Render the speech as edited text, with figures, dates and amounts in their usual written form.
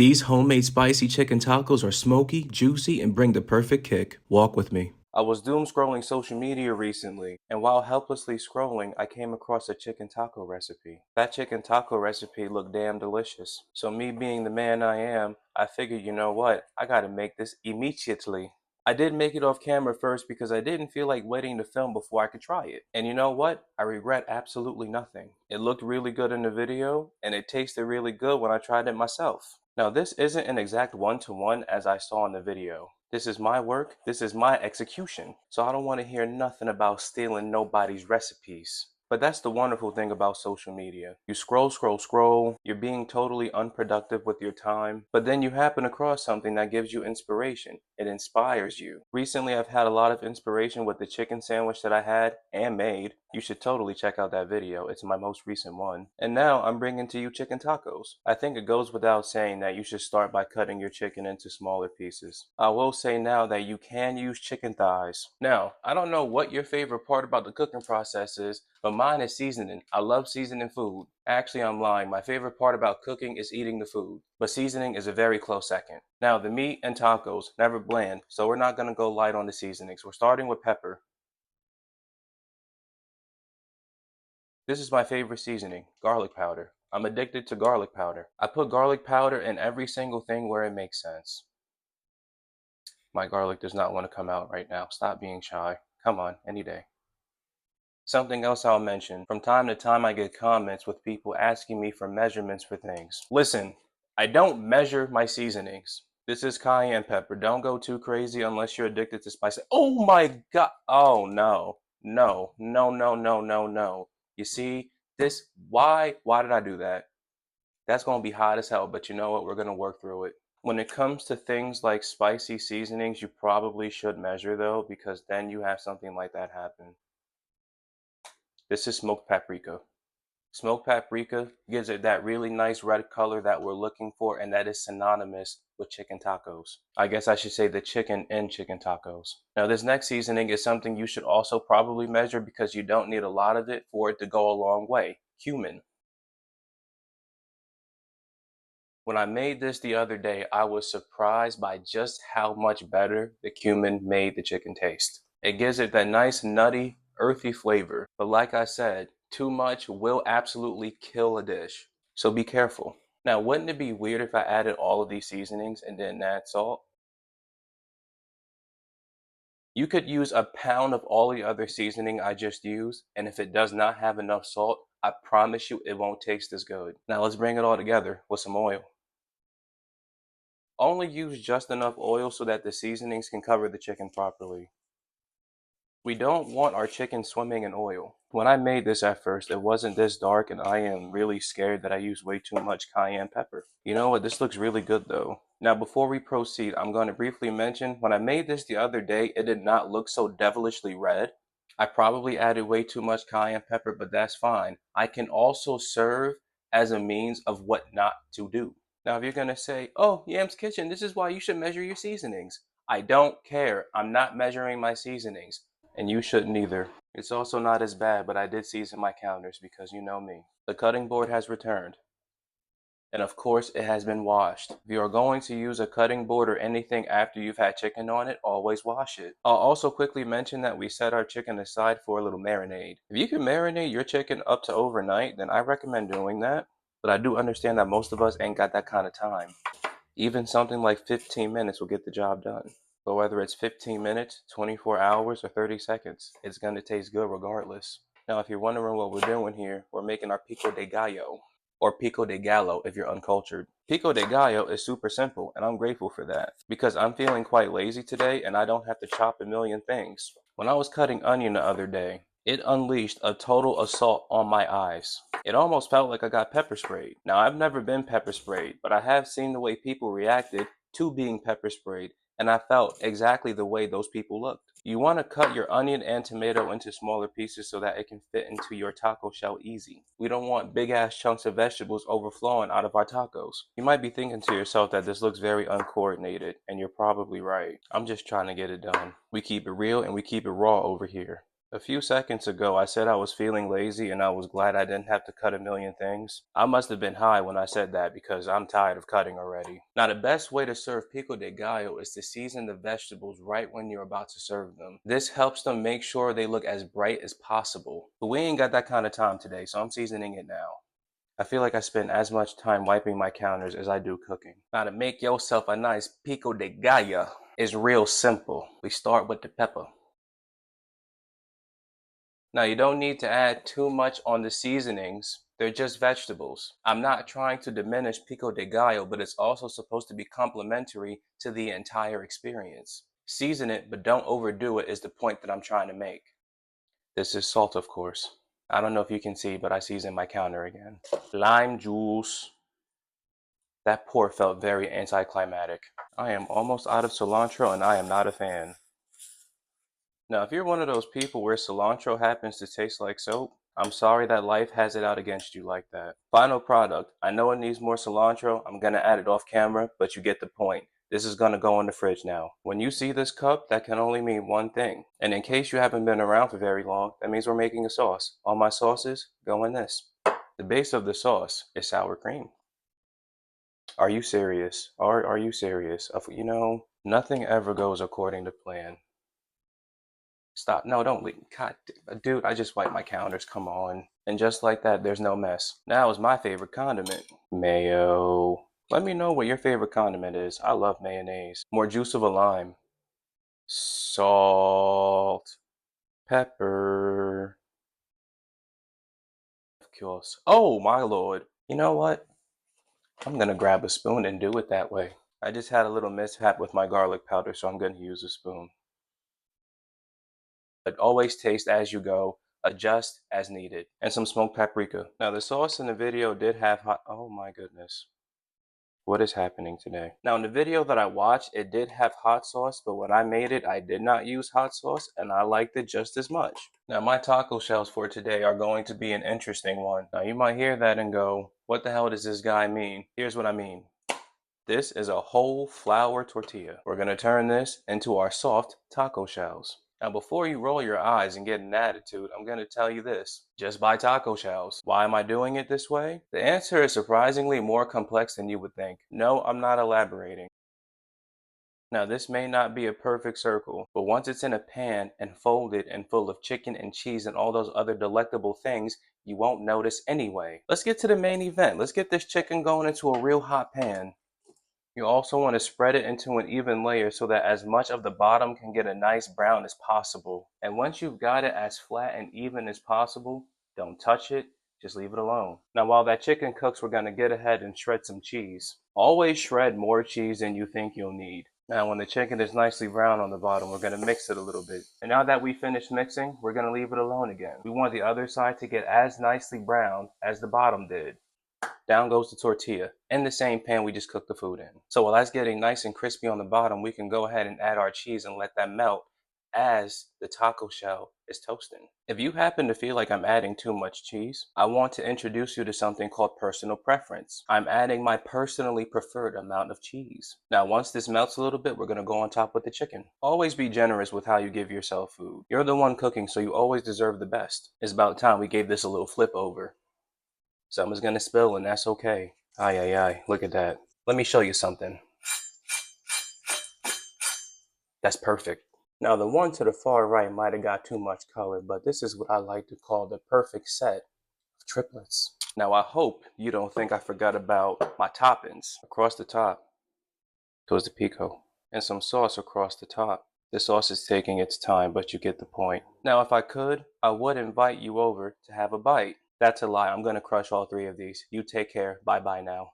These homemade spicy chicken tacos are smoky, juicy, and bring the perfect kick. Walk with me. I was doom scrolling social media recently, and while helplessly scrolling, I came across a chicken taco recipe. That chicken taco recipe looked damn delicious. So me being the man I am, I figured, you know what, I gotta make this immediately. I did make it off camera first because I didn't feel like waiting to film before I could try it. And you know what? I regret absolutely nothing. It looked really good in the video, and it tasted really good when I tried it myself. Now, this isn't an exact one-to-one as I saw in the video. This is my work, this is my execution. So I don't want to hear nothing about stealing nobody's recipes. But that's the wonderful thing about social media. You scroll, scroll, scroll, you're being totally unproductive with your time, but then you happen across something that gives you inspiration. It inspires you. Recently, I've had a lot of inspiration with the chicken sandwich that I had and made. You should totally check out that video. It's my most recent one. And now I'm bringing to you chicken tacos. I think it goes without saying that you should start by cutting your chicken into smaller pieces. I will say now that you can use chicken thighs. Now, I don't know what your favorite part about the cooking process is, but mine is seasoning. I love seasoning food. Actually, I'm lying. My favorite part about cooking is eating the food, but seasoning is a very close second. Now, the meat and tacos, never bland, so we're not gonna go light on the seasonings. We're starting with pepper. This is my favorite seasoning, garlic powder. I'm addicted to garlic powder. I put garlic powder in every single thing where it makes sense. My garlic does not want to come out right now. Stop being shy. Come on, any day. Something else I'll mention. From time to time, I get comments with people asking me for measurements for things. Listen, I don't measure my seasonings. This is cayenne pepper. Don't go too crazy unless you're addicted to spice. Oh my god. Oh no. No. No, no, no, no, no. You see, this, why did I do that? That's going to be hot as hell, but you know what? We're going to work through it. When it comes to things like spicy seasonings, you probably should measure though, because then you have something like that happen. This is smoked paprika. Smoked paprika gives it that really nice red color that we're looking for, and that is synonymous with chicken tacos. I guess I should say the chicken in chicken tacos. Now, this next seasoning is something you should also probably measure because you don't need a lot of it for it to go a long way. Cumin. When I made this the other day, I was surprised by just how much better the cumin made the chicken taste. It gives it that nice nutty, earthy flavor. But like I said, too much will absolutely kill a dish. So be careful. Now, wouldn't it be weird if I added all of these seasonings and didn't add salt? You could use a pound of all the other seasoning I just used, and if it does not have enough salt, I promise you it won't taste as good. Now let's bring it all together with some oil. Only use just enough oil so that the seasonings can cover the chicken properly. We don't want our chicken swimming in oil. When I made this at first, it wasn't this dark, and I am really scared that I used way too much cayenne pepper. You know what? This looks really good though. Now, before we proceed, I'm going to briefly mention when I made this the other day, it did not look so devilishly red. I probably added way too much cayenne pepper, but that's fine. I can also serve as a means of what not to do. Now, if you're going to say, oh, Yam's Kitchen, this is why you should measure your seasonings. I don't care. I'm not measuring my seasonings. And you shouldn't either. It's also not as bad, but I did season my counters because you know me. The cutting board has returned. And of course, it has been washed. If you are going to use a cutting board or anything after you've had chicken on it, always wash it. I'll also quickly mention that we set our chicken aside for a little marinade. If you can marinate your chicken up to overnight, then I recommend doing that. But I do understand that most of us ain't got that kind of time. Even something like 15 minutes will get the job done. But whether it's 15 minutes, 24 hours, or 30 seconds, it's going to taste good regardless. Now, if you're wondering what we're doing here, we're making our Pico de Gallo, or Pico de Gallo if you're uncultured. Pico de Gallo is super simple, and I'm grateful for that, because I'm feeling quite lazy today and I don't have to chop a million things. When I was cutting onion the other day, it unleashed a total assault on my eyes. It almost felt like I got pepper sprayed. Now, I've never been pepper sprayed, but I have seen the way people reacted to being pepper sprayed, and I felt exactly the way those people looked. You want to cut your onion and tomato into smaller pieces so that it can fit into your taco shell easy. We don't want big ass chunks of vegetables overflowing out of our tacos. You might be thinking to yourself that this looks very uncoordinated, and you're probably right. I'm just trying to get it done. We keep it real and we keep it raw over here. A few seconds ago, I said I was feeling lazy and I was glad I didn't have to cut a million things. I must have been high when I said that because I'm tired of cutting already. Now, the best way to serve pico de gallo is to season the vegetables right when you're about to serve them. This helps them make sure they look as bright as possible. But we ain't got that kind of time today, so I'm seasoning it now. I feel like I spend as much time wiping my counters as I do cooking. Now, to make yourself a nice pico de gallo is real simple. We start with the pepper. Now, you don't need to add too much on the seasonings. They're just vegetables. I'm not trying to diminish pico de gallo, but it's also supposed to be complementary to the entire experience. Season it, but don't overdo it is the point that I'm trying to make. This is salt, of course. I don't know if you can see, but I seasoned my counter again. Lime juice. That pour felt very anticlimactic. I am almost out of cilantro and I am not a fan. Now, if you're one of those people where cilantro happens to taste like soap, I'm sorry that life has it out against you like that. Final product. I know it needs more cilantro. I'm going to add it off camera, but you get the point. This is going to go in the fridge now. When you see this cup, that can only mean one thing. And in case you haven't been around for very long, that means we're making a sauce. All my sauces go in this. The base of the sauce is sour cream. Are you serious? Are you serious? You know, nothing ever goes according to plan. Stop. No, don't leave. God, dude, I just wiped my counters. Come on. And just like that, there's no mess. Now is my favorite condiment. Mayo. Let me know what your favorite condiment is. I love mayonnaise. More juice of a lime. Salt. Pepper. Of course. Oh, my lord. You know what? I'm gonna grab a spoon and do it that way. I just had a little mishap with my garlic powder, so I'm gonna use a spoon. But always taste as you go, adjust as needed, and some smoked paprika. Now the sauce in the video did have hot, oh my goodness. What is happening today? Now in the video that I watched, it did have hot sauce, but when I made it, I did not use hot sauce and I liked it just as much. Now my taco shells for today are going to be an interesting one. Now you might hear that and go, what the hell does this guy mean? Here's what I mean. This is a whole flour tortilla. We're going to turn this into our soft taco shells. Now, before you roll your eyes and get an attitude, I'm going to tell you this. Just buy taco shells. Why am I doing it this way? The answer is surprisingly more complex than you would think. No, I'm not elaborating. Now, this may not be a perfect circle, but once it's in a pan and folded and full of chicken and cheese and all those other delectable things, you won't notice anyway. Let's get to the main event. Let's get this chicken going into a real hot pan. You also want to spread it into an even layer so that as much of the bottom can get a nice brown as possible. And once you've got it as flat and even as possible, don't touch it, just leave it alone. Now while that chicken cooks, we're going to get ahead and shred some cheese. Always shred more cheese than you think you'll need. Now when the chicken is nicely brown on the bottom, we're going to mix it a little bit. And now that we finished mixing, we're going to leave it alone again. We want the other side to get as nicely brown as the bottom did. Down goes the tortilla in the same pan we just cooked the food in. So while that's getting nice and crispy on the bottom, we can go ahead and add our cheese and let that melt as the taco shell is toasting. If you happen to feel like I'm adding too much cheese, I want to introduce you to something called personal preference. I'm adding my personally preferred amount of cheese. Now once this melts a little bit, we're going to go on top with the chicken. Always be generous with how you give yourself food. You're the one cooking, so you always deserve the best. It's about time we gave this a little flip over. Something's gonna spill and that's okay. Ay, ay, ay, look at that. Let me show you something. That's perfect. Now the one to the far right might have got too much color, but this is what I like to call the perfect set of triplets. Now I hope you don't think I forgot about my toppings. Across the top goes the pico and some sauce across the top. The sauce is taking its time, but you get the point. Now if I could, I would invite you over to have a bite. That's a lie. I'm going to crush all three of these. You take care. Bye-bye now.